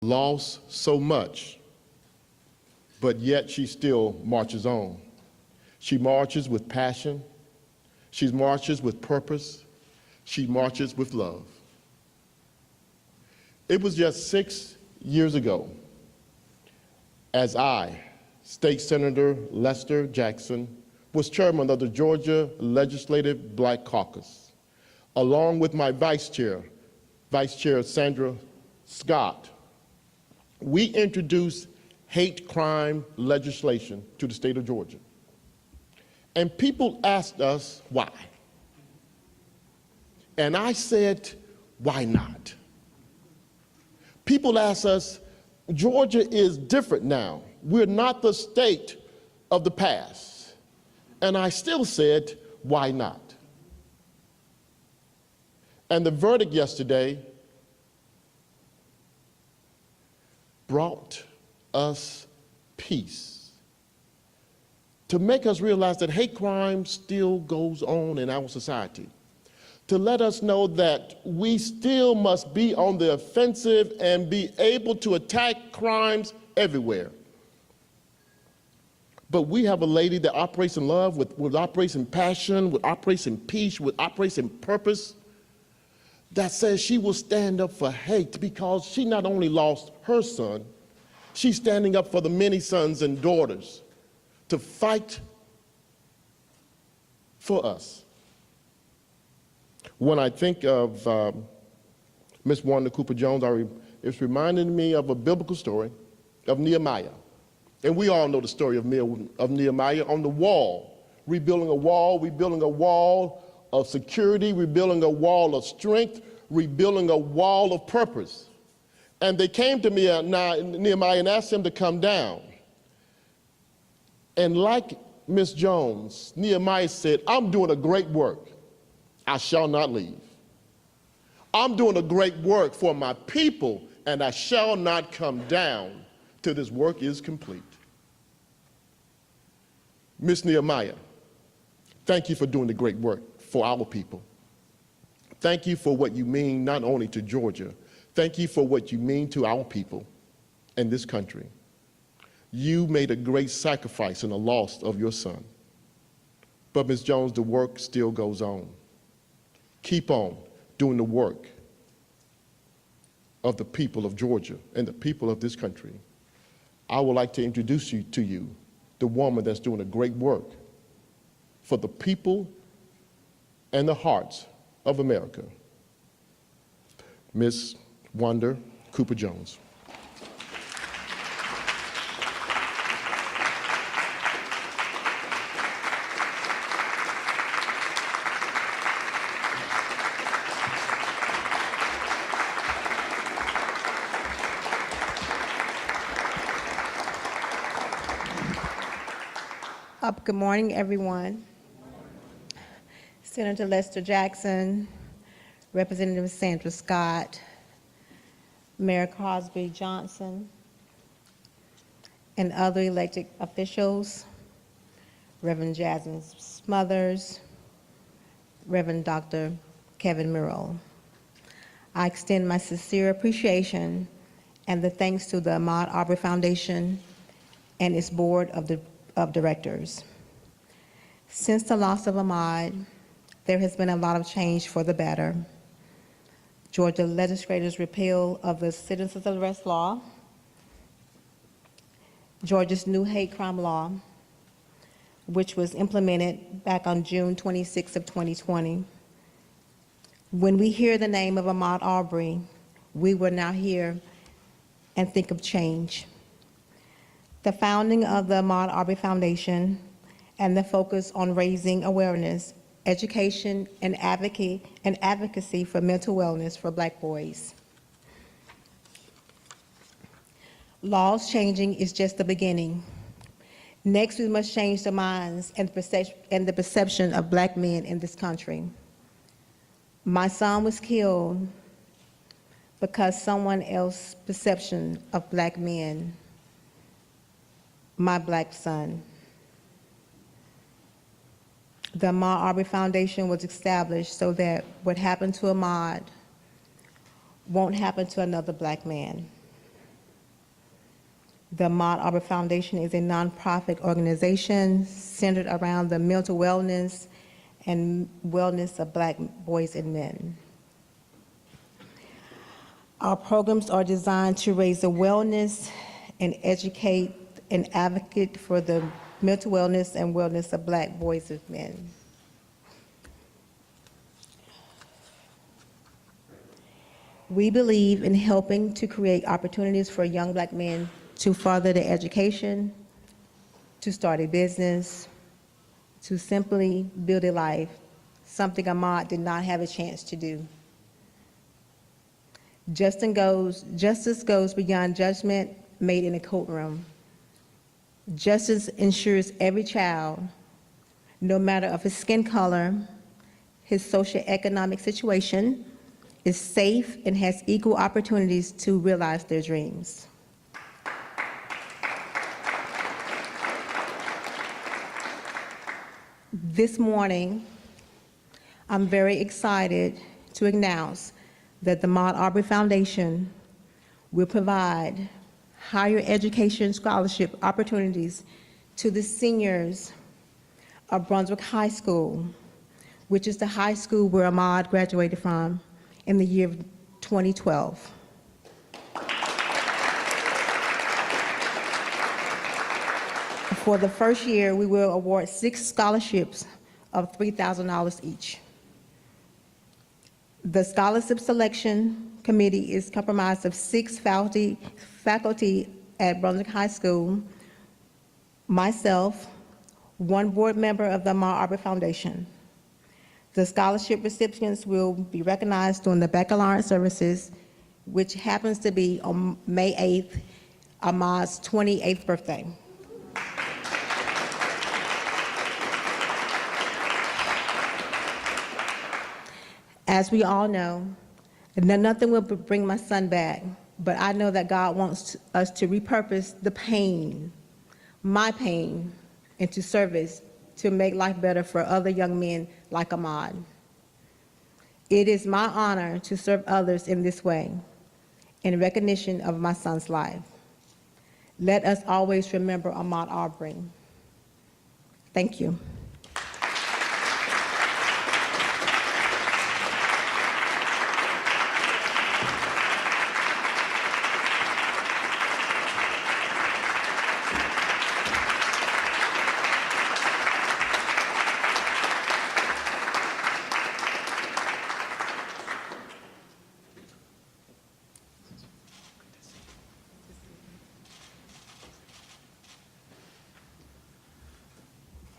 lost so much, but yet she still marches on. She marches with passion. She marches with purpose. She marches with love. It was just 6 years ago, as I, State Senator Lester Jackson, was chairman of the Georgia Legislative Black Caucus, along with my Vice Chair Sandra Scott. We introduced hate crime legislation to the state of Georgia. And people asked us why. And I said, why not? People ask us, Georgia is different now. We're not the state of the past. And I still said, why not? And the verdict yesterday brought us peace, to make us realize that hate crime still goes on in our society, to let us know that we still must be on the offensive and be able to attack crimes everywhere. But we have a lady that operates in love, with operates in passion, with operates in peace, with operates in purpose, that says she will stand up for hate, because she not only lost her son, she's standing up for the many sons and daughters to fight for us. When I think of Miss Wanda Cooper-Jones, it's reminding me of a biblical story of Nehemiah. And we all know the story of Nehemiah on the wall, rebuilding a wall of security, rebuilding a wall of strength, rebuilding a wall of purpose. And they came to Nehemiah and asked him to come down. And like Miss Jones, Nehemiah said, I'm doing a great work. I shall not leave. I'm doing a great work for my people, and I shall not come down till this work is complete. Miss Nehemiah, thank you for doing the great work for our people. Thank you for what you mean not only to Georgia, thank you for what you mean to our people and this country. You made a great sacrifice in the loss of your son. But Ms. Jones, the work still goes on. Keep on doing the work of the people of Georgia and the people of this country. I would like to introduce you to the woman that's doing a great work for the people and the hearts of America, Ms. Wanda Cooper-Jones. Good morning, everyone. Senator Lester Jackson, Representative Sandra Scott, Mayor Crosby Johnson, and other elected officials, Reverend Jasmine Smothers, Reverend Dr. Kevin Murrell. I extend my sincere appreciation and the thanks to the Ahmaud Arbery Foundation and its board of directors. Since the loss of Ahmaud, there has been a lot of change for the better. Georgia legislators' repeal of the citizens arrest law, Georgia's new hate crime law, which was implemented back on June 26 of 2020. When we hear the name of Ahmaud Arbery, we will now hear and think of change. The founding of the Ahmaud Arbery Foundation and the focus on raising awareness, education, and advocacy for mental wellness for Black boys. Laws changing is just the beginning. Next, we must change the minds and the perception of Black men in this country. My son was killed because someone else's perception of Black men, my Black son. The Ahmaud Arbery Foundation was established so that what happened to Ahmaud won't happen to another Black man. The Ahmaud Arbery Foundation is a nonprofit organization centered around the mental wellness and wellness of Black boys and men. Our programs are designed to raise the wellness and educate and advocate for the mental wellness and wellness of Black boys and men. We believe in helping to create opportunities for young Black men to further their education, to start a business, to simply build a life, something Ahmaud did not have a chance to do. Justice goes beyond judgment made in a courtroom. Justice ensures every child, no matter of his skin color, his socioeconomic situation, is safe and has equal opportunities to realize their dreams. This morning, I'm very excited to announce that the Ahmaud Arbery Foundation will provide higher education scholarship opportunities to the seniors of Brunswick High School, which is the high school where Ahmaud graduated from in the year 2012. For the first year, we will award 6 scholarships of $3,000 each. The scholarship selection committee is comprised of 6 faculty at Brunswick High School, myself, 1 board member of the Ahmaud Arbery Foundation. The scholarship recipients will be recognized during the baccalaureate services, which happens to be on May 8th, Ahmaud's 28th birthday. As we all know, nothing will bring my son back, but I know that God wants us to repurpose the pain, my pain, into service to make life better for other young men like Ahmaud. It is my honor to serve others in this way, in recognition of my son's life. Let us always remember Ahmaud Arbery. Thank you.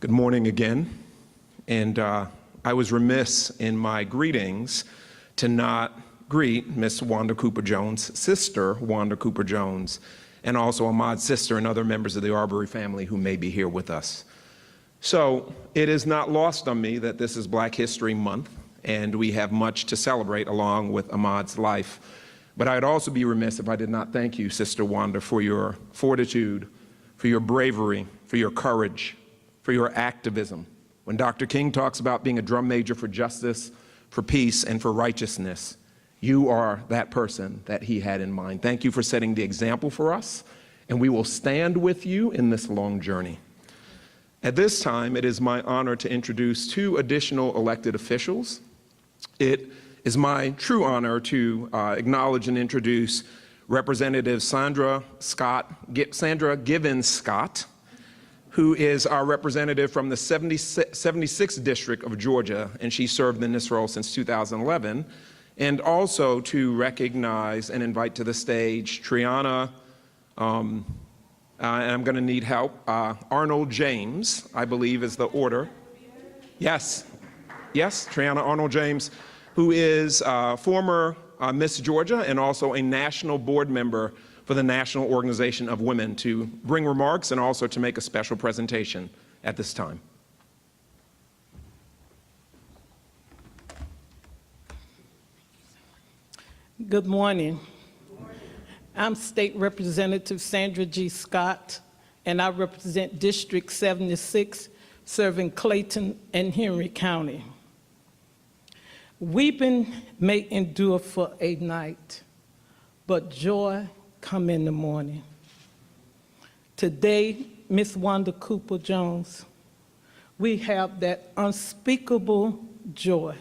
Good morning again, and I was remiss in my greetings to not greet Miss Wanda Cooper-Jones, sister Wanda Cooper-Jones, and also Ahmaud's sister and other members of the Arbery family who may be here with us. So it is not lost on me that this is Black History Month, and we have much to celebrate along with Ahmaud's life. But I'd also be remiss if I did not thank you, Sister Wanda, for your fortitude, for your bravery, for your courage, for your activism. When Dr. King talks about being a drum major for justice, for peace, and for righteousness, you are that person that he had in mind. Thank you for setting the example for us, and we will stand with you in this long journey. At this time, it is my honor to introduce 2 additional elected officials. It is my true honor to acknowledge and introduce Representative Sandra Givens Scott, who is our representative from the 76th District of Georgia, and she served in this role since 2011. And also to recognize and invite to the stage Triana, and I'm gonna need help, Arnold James, I believe is the order. Yes, Triana Arnold James, who is former Miss Georgia and also a national board member for the National Organization of Women, to bring remarks and also to make a special presentation at this time. Good morning. I'm State Representative Sandra G. Scott, and I represent District 76, serving Clayton and Henry County. Weeping may endure for a night, but joy come in the morning. Today, Miss Wanda Cooper-Jones, we have that unspeakable joy.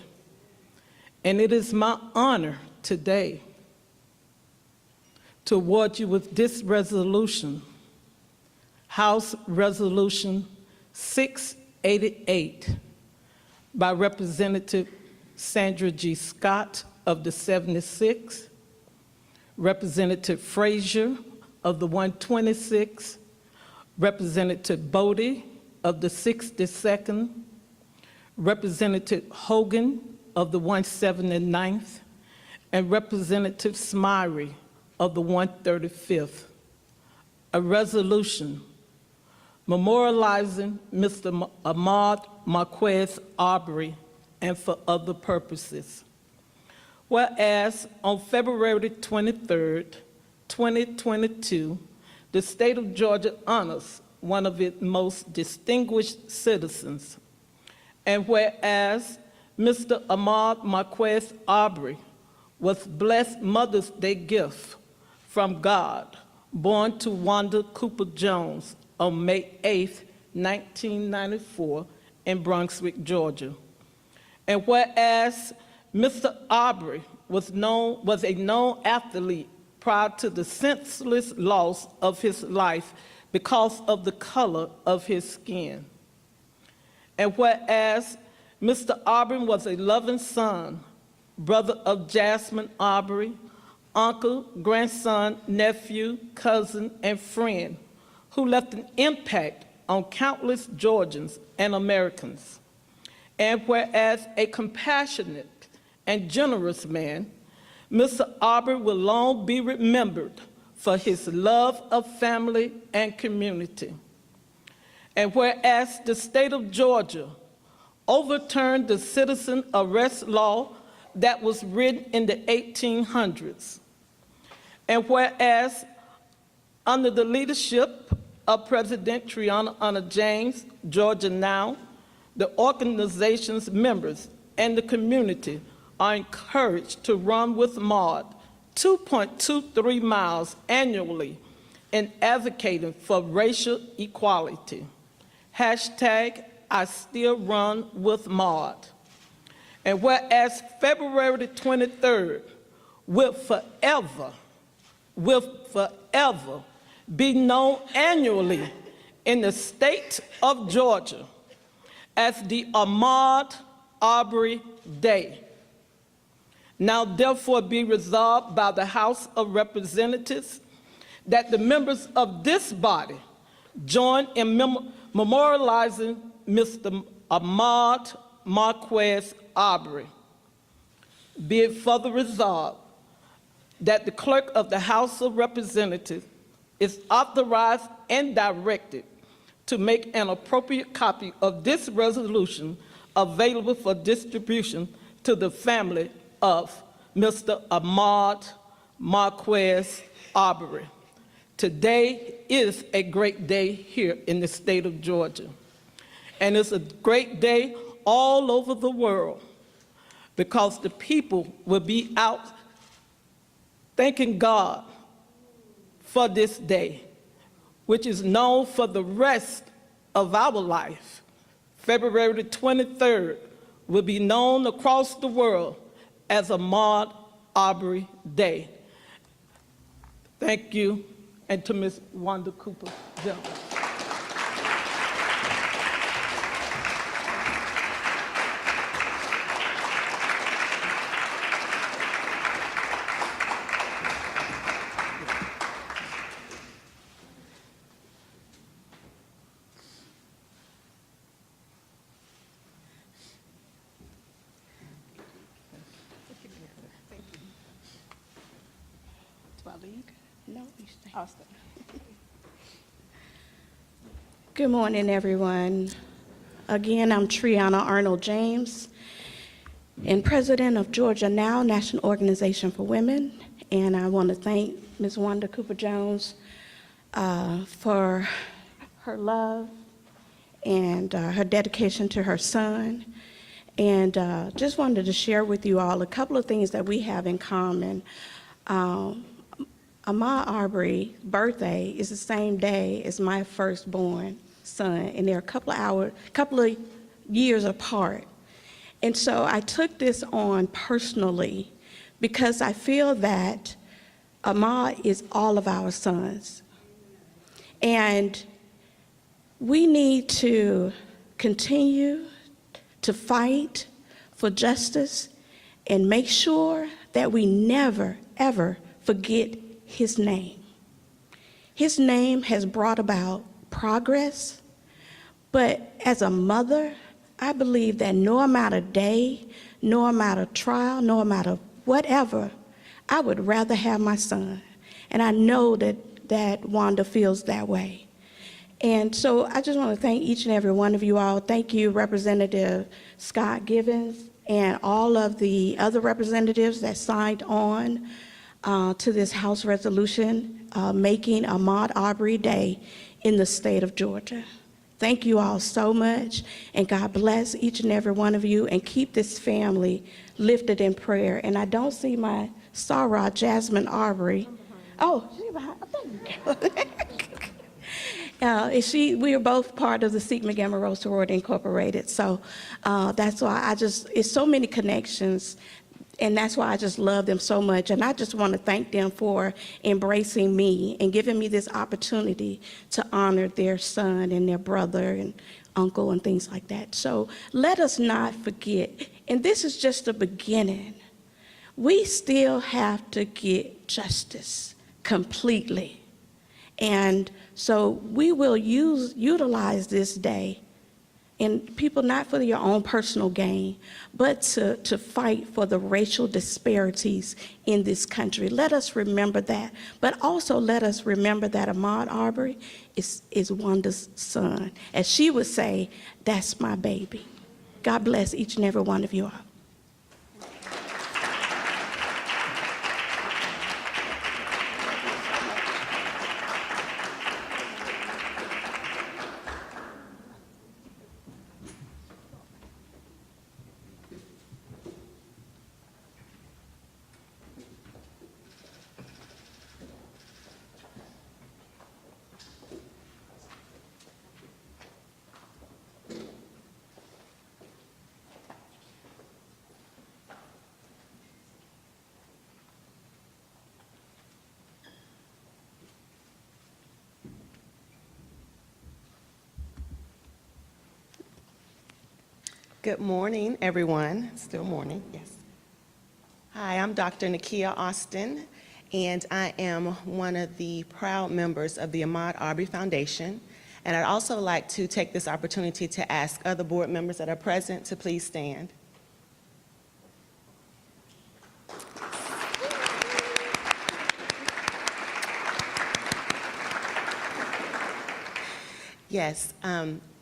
And it is my honor today to award you with this resolution, House Resolution 688, by Representative Sandra G. Scott of the 76, Representative Frazier of the 126, Representative Bodie of the 62nd, Representative Hogan of the 179th, and Representative Smyrie of the 135th. A resolution memorializing Mr. Ahmaud Arbery and for other purposes. Whereas on February 23rd, 2022, the state of Georgia honors one of its most distinguished citizens. And whereas Mr. Ahmaud Arbery was blessed Mother's Day gift from God, born to Wanda Cooper-Jones on May 8, 1994 in Brunswick, Georgia. And whereas Mr. Arbery was a known athlete prior to the senseless loss of his life because of the color of his skin. And whereas Mr. Arbery was a loving son, brother of Jasmine Arbery, uncle, grandson, nephew, cousin, and friend, who left an impact on countless Georgians and Americans. And whereas a compassionate and generous man, Mr. Arbery will long be remembered for his love of family and community. And whereas the state of Georgia overturned the citizen arrest law that was written in the 1800s, and whereas under the leadership of President Triana James, Georgia Now, the organization's members and the community are encouraged to run with Ahmaud 2.23 miles annually in advocating for racial equality. Hashtag I still run with Ahmaud. And whereas February 23rd will forever be known annually in the state of Georgia as the Ahmaud Arbery Day. Now therefore be resolved by the House of Representatives that the members of this body join in memorializing Mr. Ahmaud Arbery. Be it further resolved that the clerk of the House of Representatives is authorized and directed to make an appropriate copy of this resolution available for distribution to the family of Mr. Ahmaud Arbery. Today is a great day here in the state of Georgia. And it's a great day all over the world because the people will be out thanking God for this day, which is known for the rest of our life. February 23rd will be known across the world as Ahmaud Arbery Day. Thank you, and to Ms. Wanda Cooper-Jones. Good morning, everyone. Again, I'm Triana Arnold James, and president of Georgia Now, National Organization for Women. And I want to thank Ms. Wanda Cooper-Jones for her love and her dedication to her son. And just wanted to share with you all a couple of things that we have in common. Ahmaud Arbery's birthday is the same day as my firstborn son, and they're a couple of years apart. And so I took this on personally because I feel that Ahmaud is all of our sons. And we need to continue to fight for justice and make sure that we never, ever forget his name. His name has brought about progress, but as a mother, I believe that no amount of day, no amount of trial, no amount of whatever, I would rather have my son. And I know that Wanda feels that way. And so I just want to thank each and every one of you all. Thank you, Representative Scott Givens, and all of the other representatives that signed on to this House resolution making Ahmaud Arbery Day in the state of Georgia. Thank you all so much, and God bless each and every one of you, and keep this family lifted in prayer. And I don't see my soror, Jasmine Arbery. Oh, she's behind. We are both part of the Sigma Gamma Rho Sorority Incorporated, so that's why it's so many connections, and that's why I just love them so much. And I just want to thank them for embracing me and giving me this opportunity to honor their son and their brother and uncle and things like that. So let us not forget, and this is just the beginning. We still have to get justice completely. And so we will utilize this day, and people not for your own personal gain, but to fight for the racial disparities in this country. Let us remember that, but also let us remember that Ahmaud Arbery is Wanda's son. As she would say, that's my baby. God bless each and every one of you all. Good morning, everyone. Still morning, yes. Hi, I'm Dr. Nakia Austin, and I am one of the proud members of the Ahmaud Arbery Foundation. And I'd also like to take this opportunity to ask other board members that are present to please stand. Yes,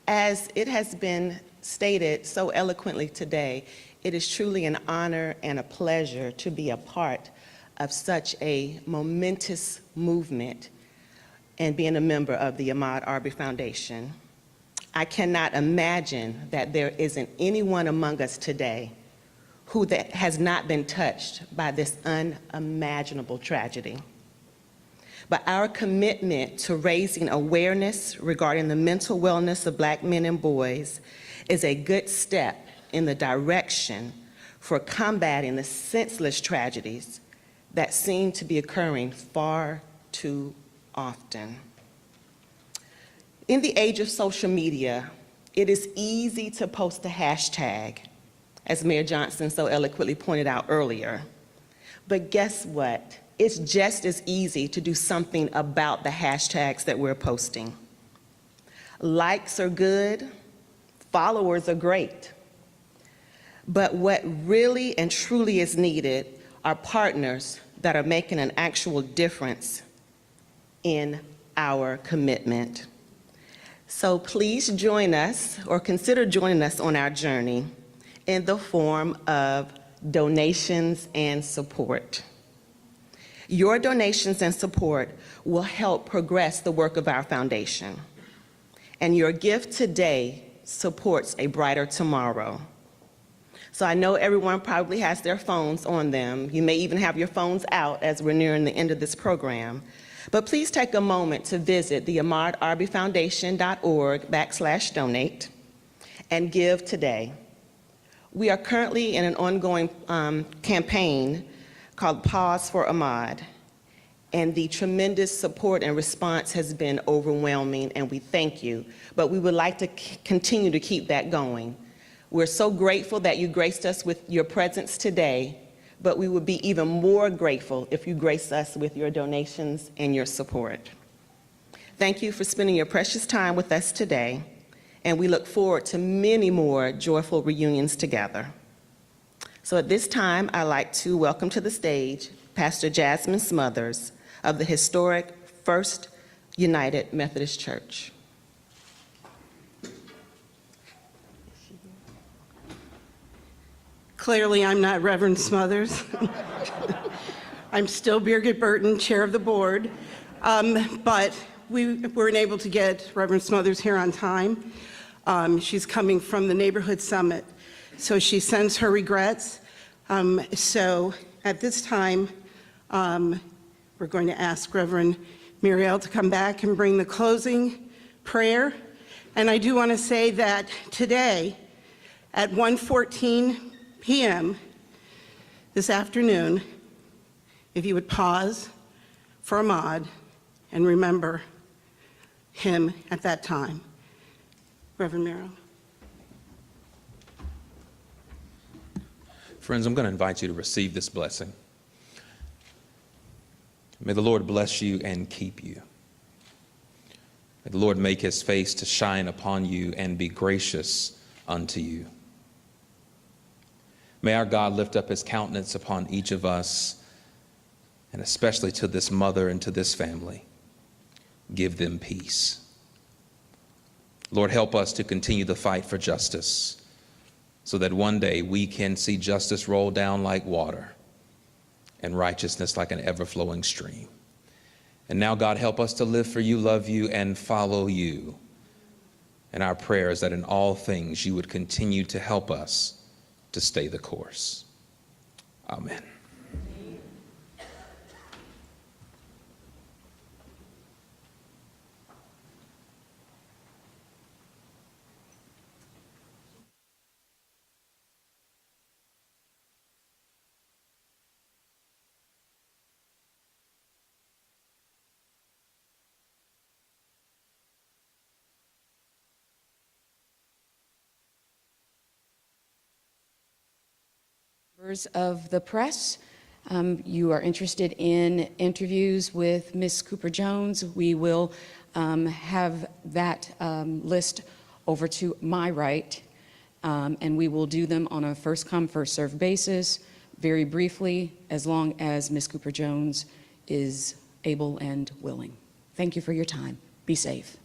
as it has been stated so eloquently today, it is truly an honor and a pleasure to be a part of such a momentous movement and being a member of the Ahmaud Arbery Foundation. I cannot imagine that there isn't anyone among us today who has not been touched by this unimaginable tragedy. But our commitment to raising awareness regarding the mental wellness of Black men and boys is a good step in the direction for combating the senseless tragedies that seem to be occurring far too often. In the age of social media, it is easy to post a hashtag, as Mayor Johnson so eloquently pointed out earlier. But guess what? It's just as easy to do something about the hashtags that we're posting. Likes are good, followers are great. But what really and truly is needed are partners that are making an actual difference in our commitment. So please join us, or consider joining us on our journey in the form of donations and support. Your donations and support will help progress the work of our foundation. And your gift today supports a brighter tomorrow. So I know everyone probably has their phones on them. You may even have your phones out as we're nearing the end of this program. But please take a moment to visit the ahmaudarberyfoundation.org/donate and give today. We are currently in an ongoing campaign called Pause for Ahmaud, and the tremendous support and response has been overwhelming, and we thank you. But we would like to continue to keep that going. We're so grateful that you graced us with your presence today, but we would be even more grateful if you graced us with your donations and your support. Thank you for spending your precious time with us today, and we look forward to many more joyful reunions together. So at this time, I'd like to welcome to the stage Pastor Jasmine Smothers of the historic First United Methodist Church. Clearly, I'm not Reverend Smothers. I'm still Birgit Burton, chair of the board, but we weren't able to get Reverend Smothers here on time. She's coming from the Neighborhood Summit, so she sends her regrets. So at this time, we're going to ask Reverend Muriel to come back and bring the closing prayer. And I do want to say that today at 1:14 p.m. this afternoon, if you would pause for Ahmaud and remember him at that time. Reverend Muriel. Friends, I'm going to invite you to receive this blessing. May the Lord bless you and keep you. May the Lord make his face to shine upon you and be gracious unto you. May our God lift up his countenance upon each of us, and especially to this mother and to this family. Give them peace. Lord, help us to continue the fight for justice so that one day we can see justice roll down like water and righteousness like an ever-flowing stream. And now, God, help us to live for you, love you, and follow you. And our prayer is that in all things you would continue to help us to stay the course. Amen. Members of the press, you are interested in interviews with Ms. Cooper-Jones, we will have that list over to my right, and we will do them on a first-come, first-served basis, very briefly, as long as Ms. Cooper-Jones is able and willing. Thank you for your time. Be safe.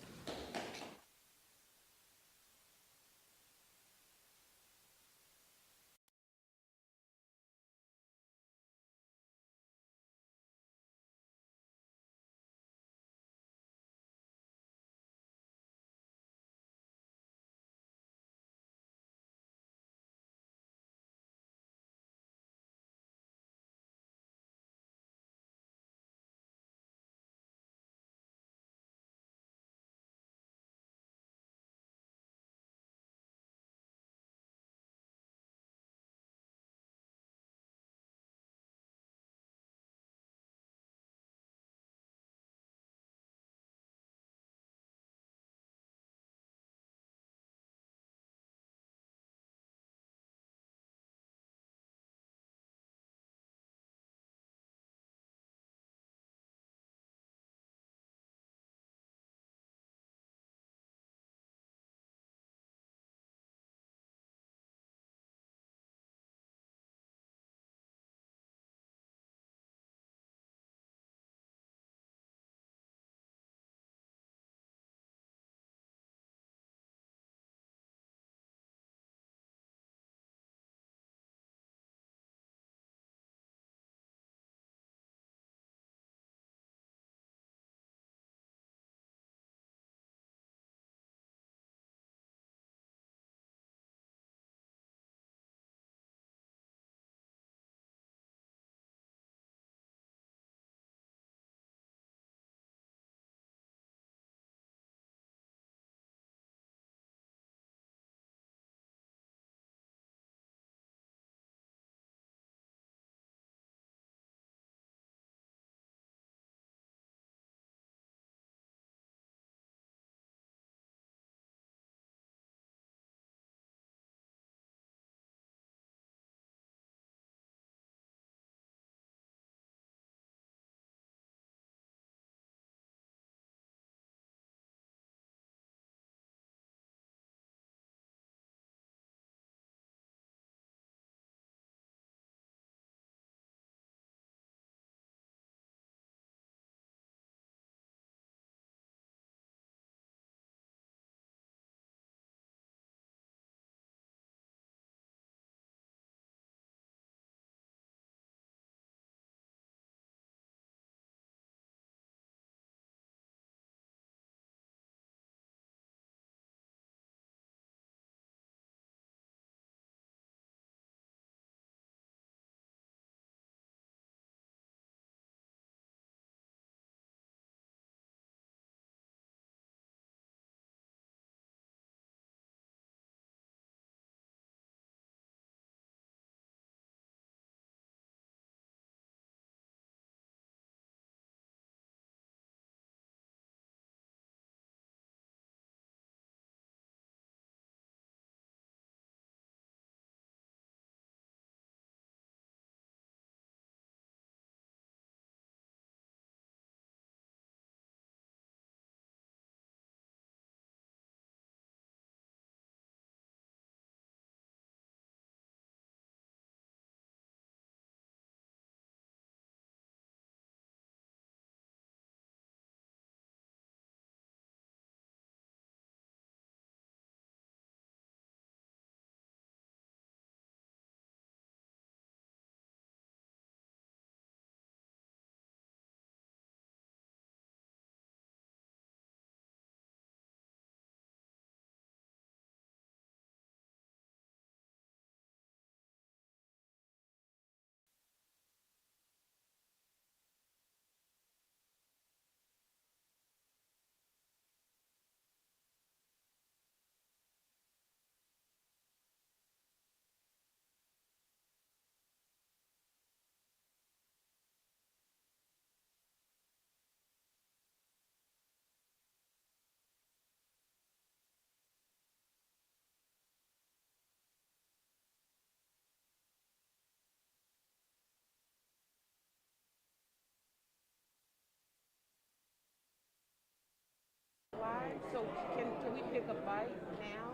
we pick a bite now?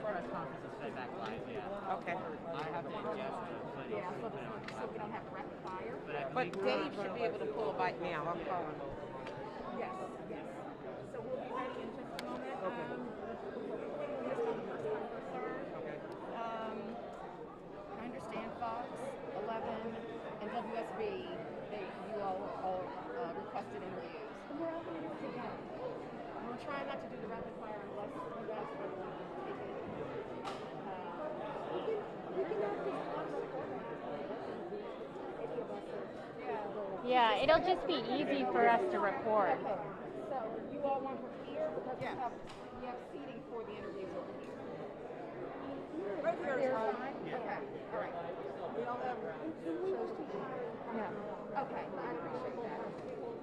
Press conference is fed back live, yeah. Okay. I have to ingest the footage. Yeah, so we don't have to rapid fire. But Dave should be able to pull a bite now. I'll call him. Yes, yes. So we'll be ready in just a moment. Okay. Just on the first come, first serve. Okay. I understand Fox 11 and WSB, you all requested interviews. We're all going to do it together. We're trying not to do the rapid fire unless you guys want to take it. We can have this on recording. Any of us are. Yeah, it'll just be easy for us to record. Okay, so you all want her here because we have seating for the interviews over here. Right here is fine. Okay, all right. We don't have shows to do. Yeah. Okay, I appreciate that.